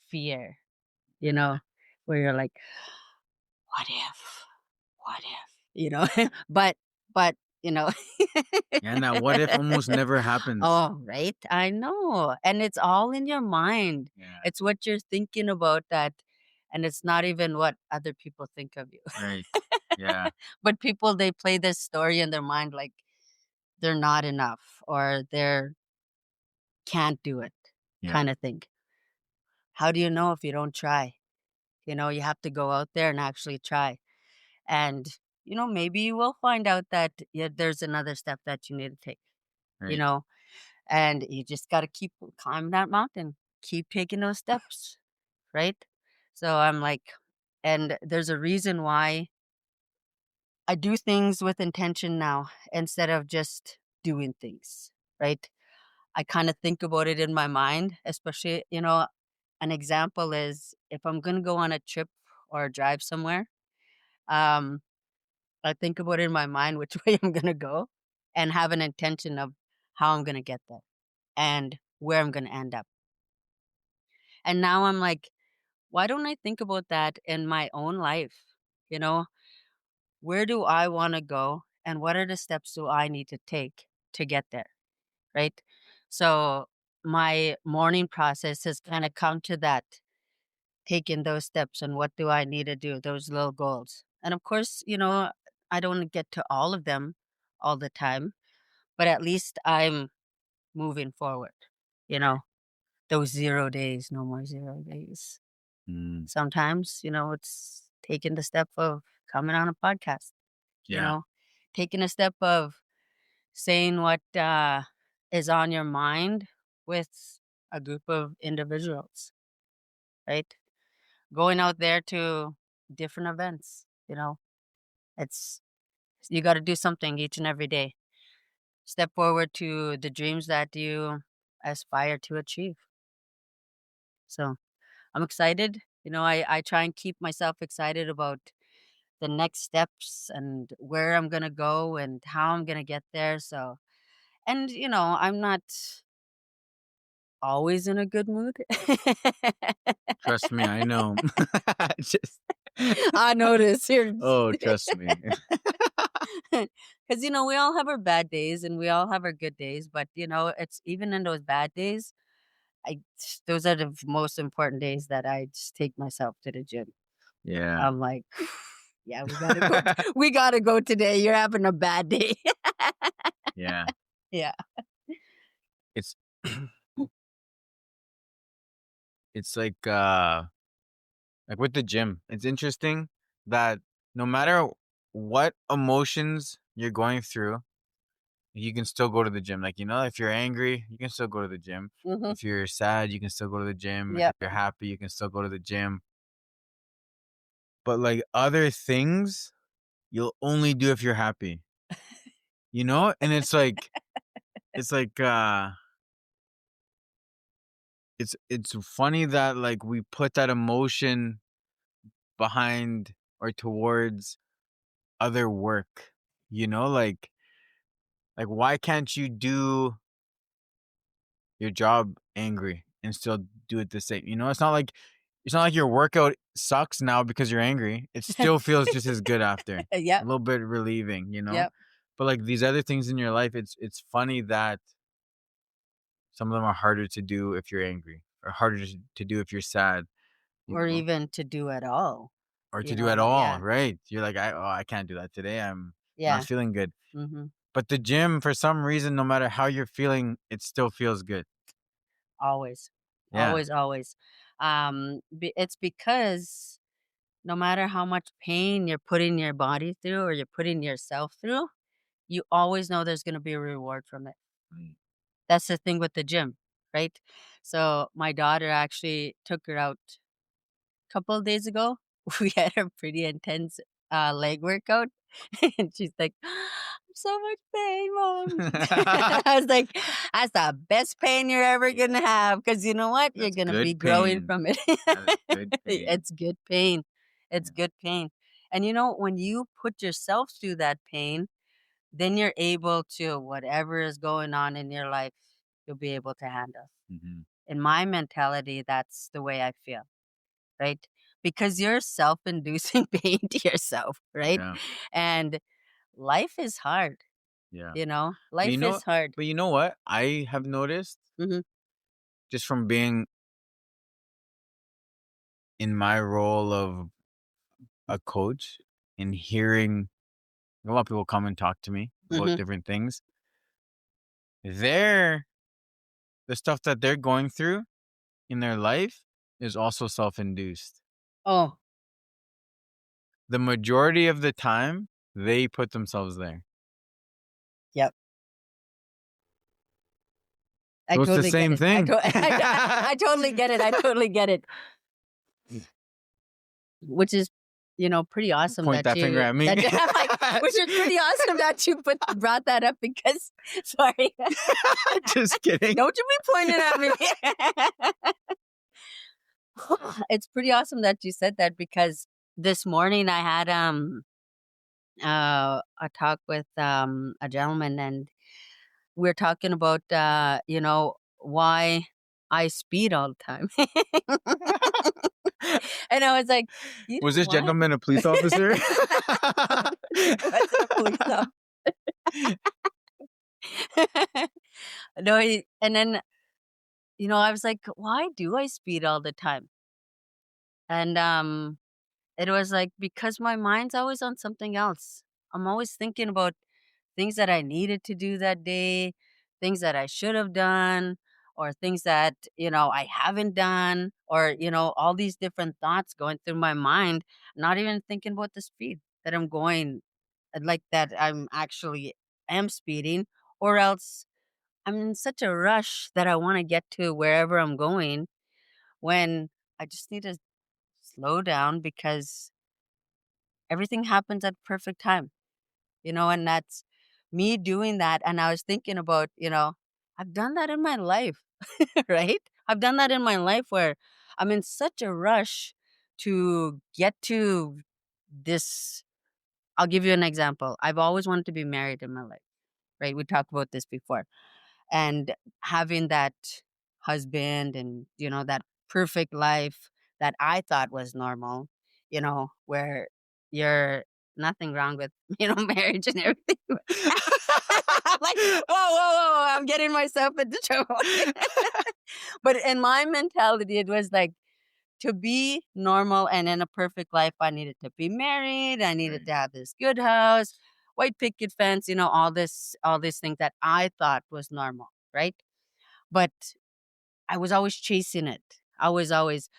fear, you know, where you're like, what if? What if? You know? But, you know. Yeah, and that what if almost never happens. Oh, right? I know, and it's all in your mind. Yeah. It's what you're thinking about, that, and it's not even what other people think of you. Right. Yeah. But people, they play this story in their mind like they're not enough or they're can't do it, Yeah. kinda thing. How do you know if you don't try? You know, you have to go out there and actually try. And, you know, maybe you will find out that, yeah, there's another step that you need to take, you Right. know, and you just got to keep climbing that mountain, keep taking those steps, right? So I'm like, and there's a reason why I do things with intention now instead of just doing things, right? I kind of think about it in my mind, especially, you know, an example is if I'm going to go on a trip or drive somewhere, um, I think about it in my mind which way I'm gonna go and have an intention of how I'm gonna get there and where I'm gonna end up. And now I'm like, why don't I think about that in my own life? You know, where do I wanna go and what are the steps do I need to take to get there? Right? So my morning process has kind of come to that, taking those steps and what do I need to do, those little goals. And of course, you know, I don't get to all of them all the time, but at least I'm moving forward, you know, those 0 days, no more 0 days. Mm, Sometimes, you know, it's taking the step of coming on a podcast, you yeah. know, taking a step of saying what is on your mind with a group of individuals, right? Going out there to different events, you know, it's, you got to do something each and every day. Step forward to the dreams that you aspire to achieve. So I'm excited. You know, I try and keep myself excited about the next steps and where I'm going to go and how I'm going to get there. So, and, you know, I'm not always in a good mood. Trust me, I know. Just I notice here. oh, trust me. Because, you know, we all have our bad days and we all have our good days. But, you know, it's even in those bad days, I those are the most important days that I just take myself to the gym. Yeah. I'm like, yeah, we gotta go. We gotta go today. You're having a bad day. Yeah. Yeah. It's it's like with the gym. It's interesting that no matter what emotions you're going through, you can still go to the gym. Like, if you're angry, you can still go to the gym. Hmm. If you're sad, you can still go to the gym. If Yep. you're happy, you can still go to the gym. But like other things, you'll only do if you're happy. And it's like it's funny that like we put that emotion behind or towards other work. Like why can't you do your job angry and still do it the same? It's not like your workout sucks now because you're angry. It still feels just as good after. A Yep. little bit relieving. Yep. But like these other things in your life, it's funny that some of them are harder to do if you're angry, or harder to do if you're sad, you Or know, even to do at all. or to do at Yeah. all, right? You're like, I can't do that today. I'm not Yeah. feeling good. Hmm. But the gym, for some reason, no matter how you're feeling, it still feels good. Always. Yeah. Always. Always. It's because no matter how much pain you're putting your body through or you're putting yourself through, you always know there's going to be a reward from it. Right. That's the thing with the gym, right? So my daughter actually took her out a couple of days ago. We had a pretty intense leg workout, and she's like, "I'm so much pain, mom." I was like, "That's the best pain you're ever gonna have, because you know what? You're That's gonna be good growing pain. from it." That is good pain. It's good pain. It's Yeah. good pain. And when you put yourself through that pain, then you're able to, whatever is going on in your life, you'll be able to handle. Hmm. In my mentality, that's the way I feel, right? Because you're self-inducing pain to yourself, right? Yeah. And life is hard, Yeah. But you life know, is hard. but you know what? I have noticed Hmm. just from being in my role of a coach and hearing a lot of people come and talk to me about Hmm. different things. The stuff that they're going through in their life is also self-induced. Oh, The majority of the time, they put themselves there. yep. I So it's the totally get same it. thing. I totally get it. I totally get it. Which is, pretty awesome Point that that finger you at me. I'm like, which is pretty awesome that you brought that up because sorry. Just kidding. Don't you be pointing at me. It's pretty awesome that you said that because this morning I had a talk with a gentleman, and we're talking about why I speed all the time. And I was like, you Was know this what? gentleman a police officer? He wasn't a police officer. No, and then I was like, why do I speed all the time? And it was like because my mind's always on something else. I'm always thinking about things that I needed to do that day, things that I should have done, or things that, I haven't done, or, all these different thoughts going through my mind, not even thinking about the speed that I'm going, like that I'm actually am speeding, or else I'm in such a rush that I want to get to wherever I'm going when I just need to slow down because everything happens at perfect time, and that's me doing that. And I was thinking about, I've done that in my life, right? I've done that in my life where I'm in such a rush to get to this. I'll give you an example. I've always wanted to be married in my life, right? We talked about this before. And having that husband and, that perfect life that I thought was normal, where you're nothing wrong with, marriage and everything. I'm like, whoa, whoa, whoa, I'm getting myself into trouble. But in my mentality, it was like, to be normal and in a perfect life, I needed to be married. I needed to have this good house, white picket fence, all these things that I thought was normal, right? But I was always chasing it. I was always,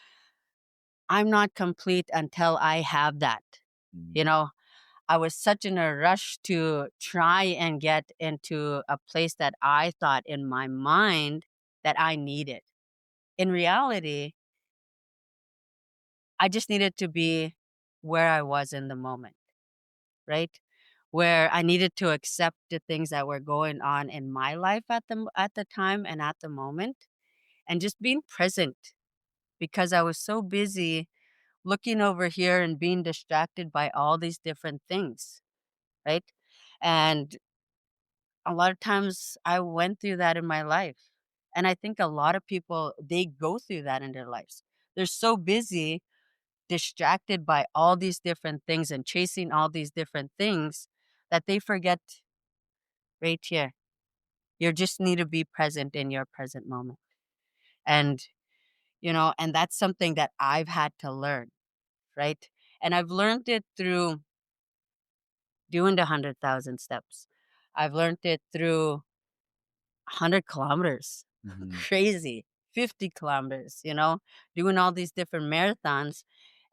I'm not complete until I have that. You know, I was such in a rush to try and get into a place that I thought in my mind that I needed. In reality, I just needed to be where I was in the moment, right? Where I needed to accept the things that were going on in my life at the time and at the moment, and just being present because I was so busy looking over here and being distracted by all these different things, right? And a lot of times I went through that in my life. And I think a lot of people, they go through that in their lives. They're so busy, distracted by all these different things and chasing all these different things that they forget right here. You just need to be present in your present moment. And, and that's something that I've had to learn, right? And I've learned it through doing the 100,000 steps. I've learned it through 100 kilometers. Crazy. 50 kilometers, doing all these different marathons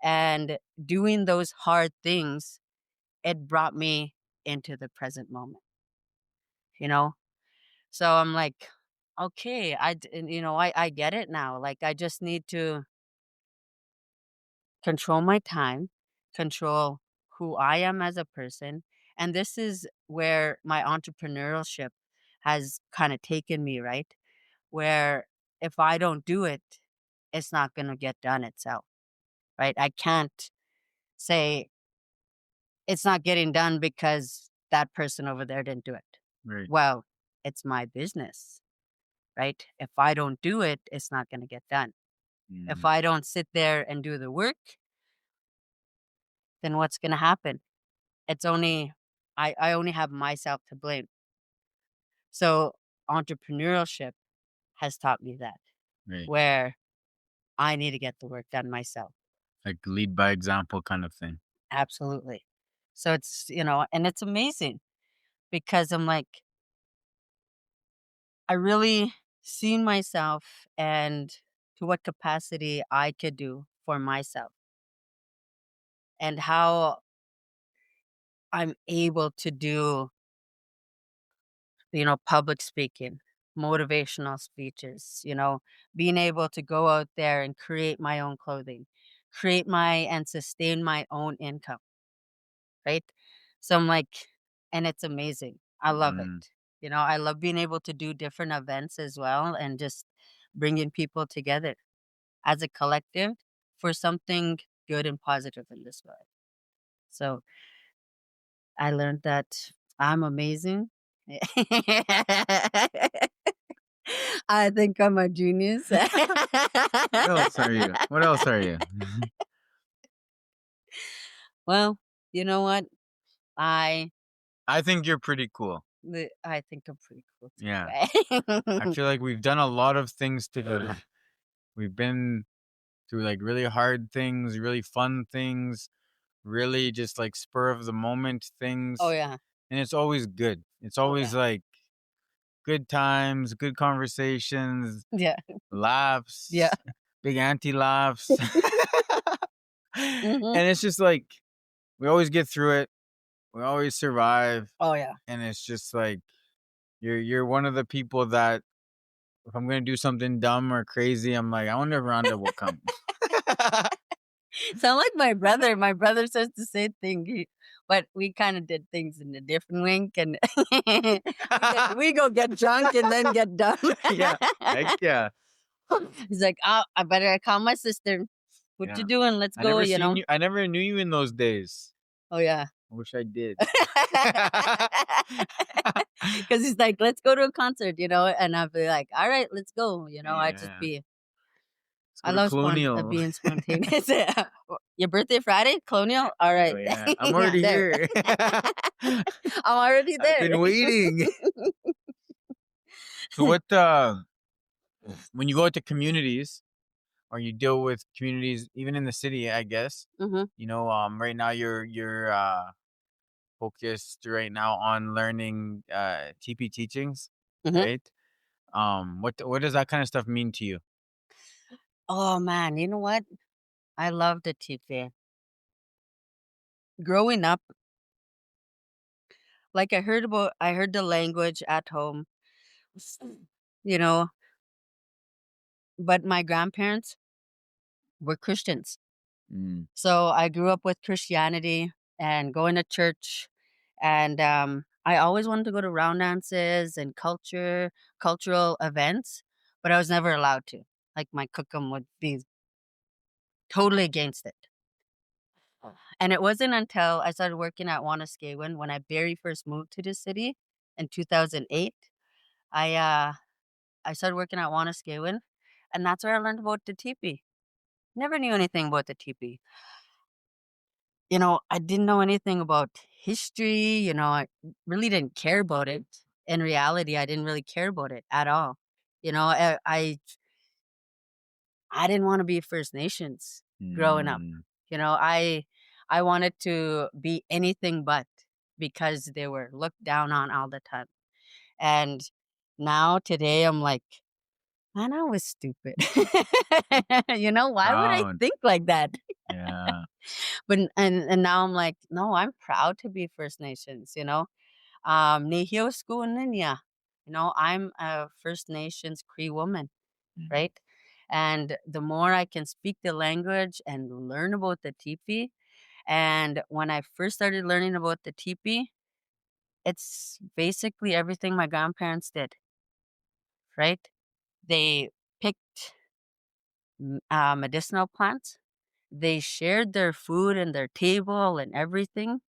and doing those hard things. It brought me into the present moment, you know? So I'm like, okay, I get it now. Like, I just need to control my time, control who I am as a person. And this is where my entrepreneurship has kind of taken me, right? Where if I don't do it, it's not going to get done itself, right? I can't say it's not getting done because that person over there didn't do it. Right. Well, it's my business, right? If I don't do it, it's not going to get done. If I don't sit there and do the work, then what's going to happen? It's only, I only have myself to blame. So entrepreneurship has taught me that, Right. where I need to get the work done myself. Like lead by example kind of thing. Absolutely. So it's, and it's amazing because I'm like, I really seen myself and to what capacity I could do for myself and how I'm able to do, public speaking, motivational speeches, being able to go out there and create my own clothing, and sustain my own income, right? So I'm like, and it's amazing. I love it. I love being able to do different events as well and just bringing people together as a collective for something good and positive in this world. So I learned that I'm amazing. I think I'm a genius. What else are you? What else are you? Well, you know what? I I think you're pretty cool. I think I'm pretty cool too. Yeah. I feel like we've done a lot of things together. We've been through like really hard things, really fun things, really just like spur of the moment things. Oh yeah. And it's always good. It's Oh always yeah. like good times, good conversations, Yeah. laughs, Yeah. big anti laughs. Mhm. And it's just like we always get through it. We always survive. Oh yeah. And it's just like you're one of the people that if I'm gonna do something dumb or crazy, I'm like, I wonder if Rhonda will come. Sound like my brother. My brother says the same thing, but we kind of did things in a different wink, and we go get drunk and then get done. Yeah. Heck yeah. He's like, "Oh, I better call my sister. What Yeah. you doing? Let's go." I never knew you in those days. Oh yeah. I wish I did. Because he's like, "Let's go to a concert," and I'll be like, "All right, let's go." I just Yeah. be. Let's I go to love Colonial. being spontaneous. Your birthday Friday, Colonial. All right, Oh yeah. I'm yeah, already there. here. I'm already I've there. been waiting. So what when you go to communities, or you deal with communities even in the city, I guess. Mhm. Right now you're focused right now on learning TP teachings, Mhm. right? What does that kind of stuff mean to you? Oh, man, you know what? I love the teepee. Growing up, like, I heard the language at home, you know, but my grandparents were Christians. Mm, So I grew up with Christianity and going to church, and, I always wanted to go to round dances and cultural events, but I was never allowed to. Like, my cookum would be totally against it. And it wasn't until I started working at Wanuskewin when I very first moved to the city in 2008. I, uh, I started working at Wanuskewin, and that's where I learned about the teepee. Never knew anything about the teepee. I didn't know anything about history, I really didn't care about it. In reality, I didn't really care about it at all. I didn't wanna be First Nations growing up. mm, You know, I wanted to be anything but because they were looked down on all the time. And now today, I'm like, "Man, I was stupid." Why would I proud. think like that? Yeah. But now I'm like, "No, I'm proud to be First Nations," you know? Nihio Ninya. I'm a First Nations Cree woman, Mm, right? And the more I can speak the language and learn about the teepee, and when I first started learning about the teepee, it's basically everything my grandparents did, right? They picked medicinal plants. They shared their food and their table and everything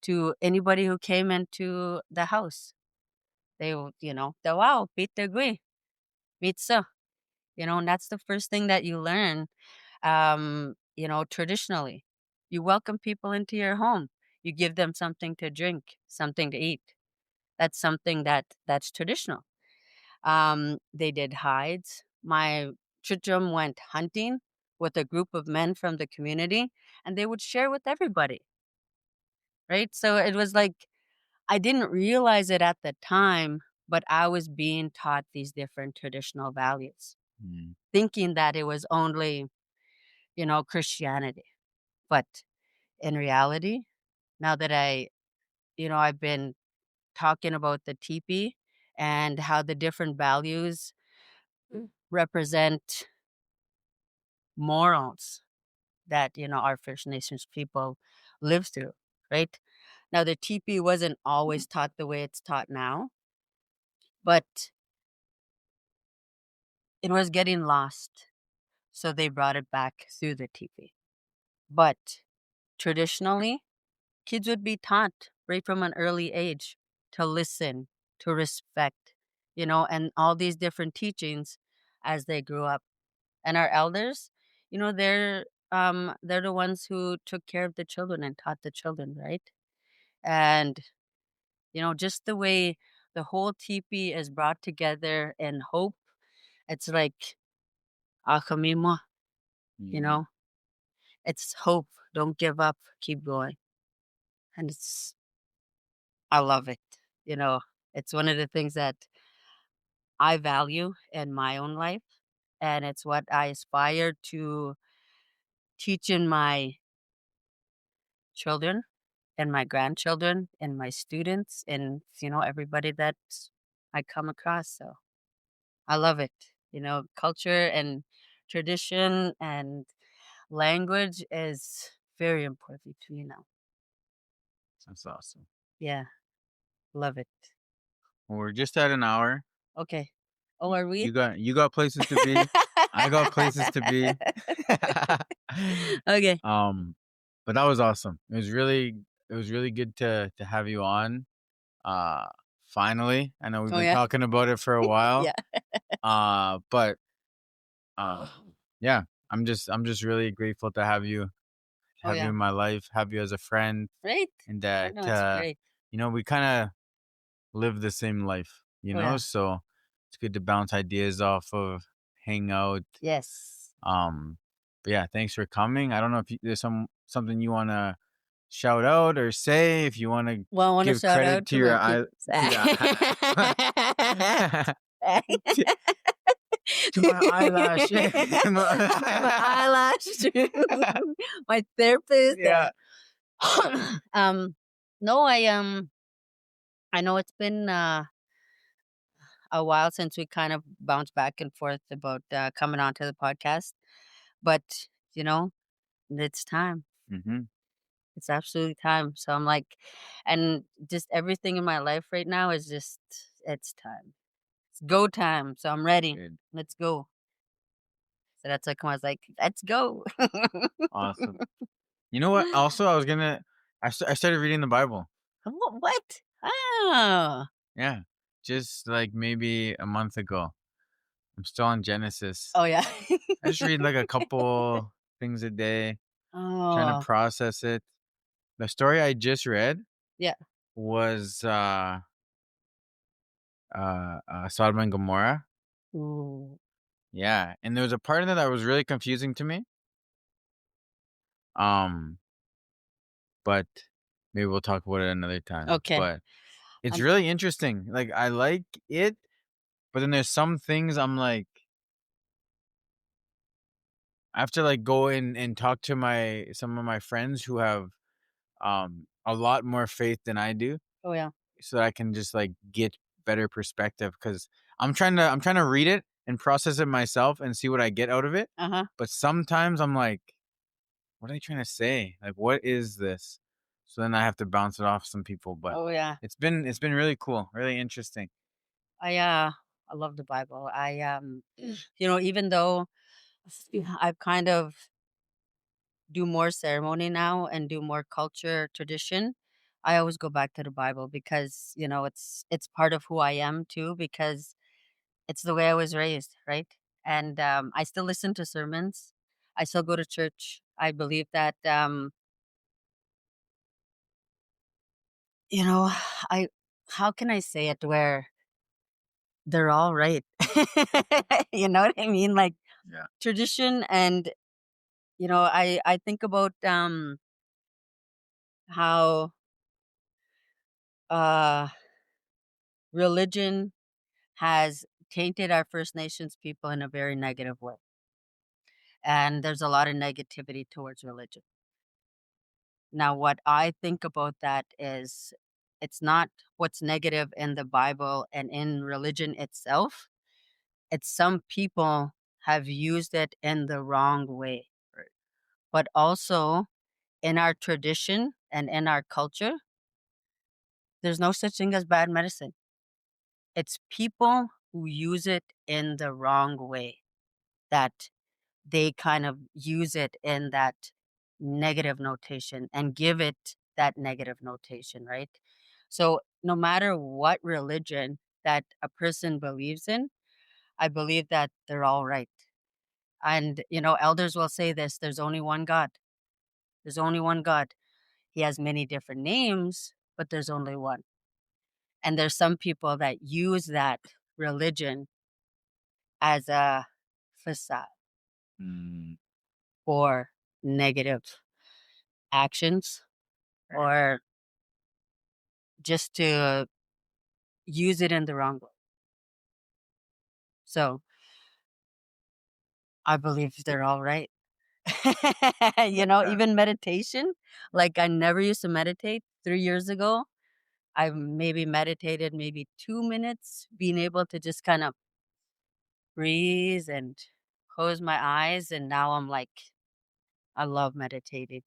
to anybody who came into the house. They would, the wow, pita gui, pizza, and that's the first thing that you learn, traditionally. You welcome people into your home. You give them something to drink, something to eat. That's something that's traditional. They did hides. My chichum went hunting with a group of men from the community, and they would share with everybody, right? So it was like I didn't realize it at the time, but I was being taught these different traditional values, mm. thinking that it was only, Christianity. But in reality, now that I've been talking about the teepee and how the different values represent morals that, our First Nations people live through, right? Now, the teepee wasn't always taught the way it's taught now, but it was getting lost. So they brought it back through the teepee. But traditionally, kids would be taught right from an early age to listen, to respect, and all these different teachings as they grew up. And our elders, they're the ones who took care of the children and taught the children, right? And just the way the whole teepee is brought together in hope, it's like akamima, you Mm. know, it's hope. Don't give up. Keep going. And I love it. You know, it's one of the things that I value in my own life. And it's what I aspire to teach in my children and my grandchildren and my students and, everybody that I come across. So I love it. Culture and tradition and language is very important to me now. That's awesome. Yeah, love it. Well, we're just at an hour. Okay. Oh, are we? You got places to be. I got places to be. Okay. um, but that was awesome. It was really good to have you on. Uh, Finally, I know we've Oh, been yeah. talking about it for a while. Yeah. But uh, yeah, I'm just really grateful to have you Oh, have you yeah. in my life, have you as a friend, Right? and I that know it's great. we kind of live the same life, Oh, yeah. so it's good to bounce ideas off of, hang out, Yes. But yeah, thanks for coming. I don't know if there's something you want to shout out or say, if you want to Well, I want to give shout credit out to to your my eye, people. to the to, to my eyelash. My eyelash, my therapist. Yeah. um, no, I know it's been a while since we kind of bounced back and forth about coming onto the podcast, but you know, it's time. Mm-hmm. It's absolutely time. So I'm like, and just everything in my life right now is just, it's time. It's go time. So I'm ready. Good. Let's go. So that's like, I was like, let's go. Awesome. You know what? Also, I started reading the Bible. What? Oh. Yeah. Just like maybe a month ago. I'm still on Genesis. Oh, yeah. I just read like a couple things a day, trying to Oh, process it. The story I just read yeah. was Sodom and Gomorrah. Ooh. Yeah, and there was a part in it that was really confusing to me. Um, but maybe we'll talk about it another time. Okay. But it's Um, really interesting. Like I like it, but then there's some things I'm like, I have to like go in and talk to some of my friends who have a lot more faith than I do, oh, yeah. so that I can just like get better perspective, because I'm trying to read it and process it myself and see what I get out of it. Uh huh. But sometimes I'm like, what are they trying to say? Like, what is this? So then I have to bounce it off some people. But Oh, yeah. it's been really cool, really interesting. I love the Bible. Even though I've kind of do more ceremony now and do more culture tradition, I always go back to the Bible because, it's part of who I am too, because it's the way I was raised, right? And I still listen to sermons. I still go to church. I believe that you know, I how can I say it where they're all right? You know what I mean? Like Yeah. tradition, and I think about how uh religion has tainted our First Nations people in a very negative way. And there's a lot of negativity towards religion. Now, what I think about that is it's not what's negative in the Bible and in religion itself. It's some people have used it in the wrong way. Right. But also in our tradition and in our culture, there's no such thing as bad medicine. It's people who use it in the wrong way that they kind of use it in that negative notation and give it that negative notation, right? So, no matter what religion that a person believes in, I believe that they're all right. And, elders will say this: there's only one God. There's only one God. He has many different names, but there's only one. And there's some people that use that religion as a facade Mm, for negative actions, right. or just to use it in the wrong way. So I believe they're all right. Yeah. Even meditation, like I never used to meditate 3 years ago. I maybe meditated maybe 2 minutes, being able to just kind of breathe and close my eyes. And now I'm like, I love meditating.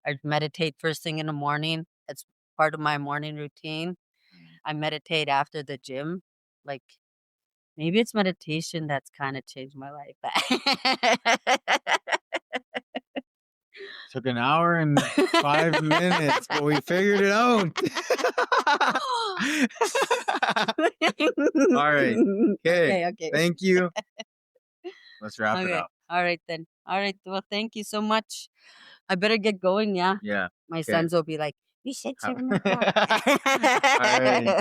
I meditate first thing in the morning. It's part of my morning routine. Mm. I meditate after the gym. Like maybe it's meditation that's kind of changed my life. Took an hour and 5 minutes, but we figured it out. All right. Okay. Okay, okay. Thank you. Let's wrap it Okay. up. All right then. All right. Well, thank you so much. I better get going, yeah. Yeah. My Okay. sons will be like, "We said All 7 o'clock." right.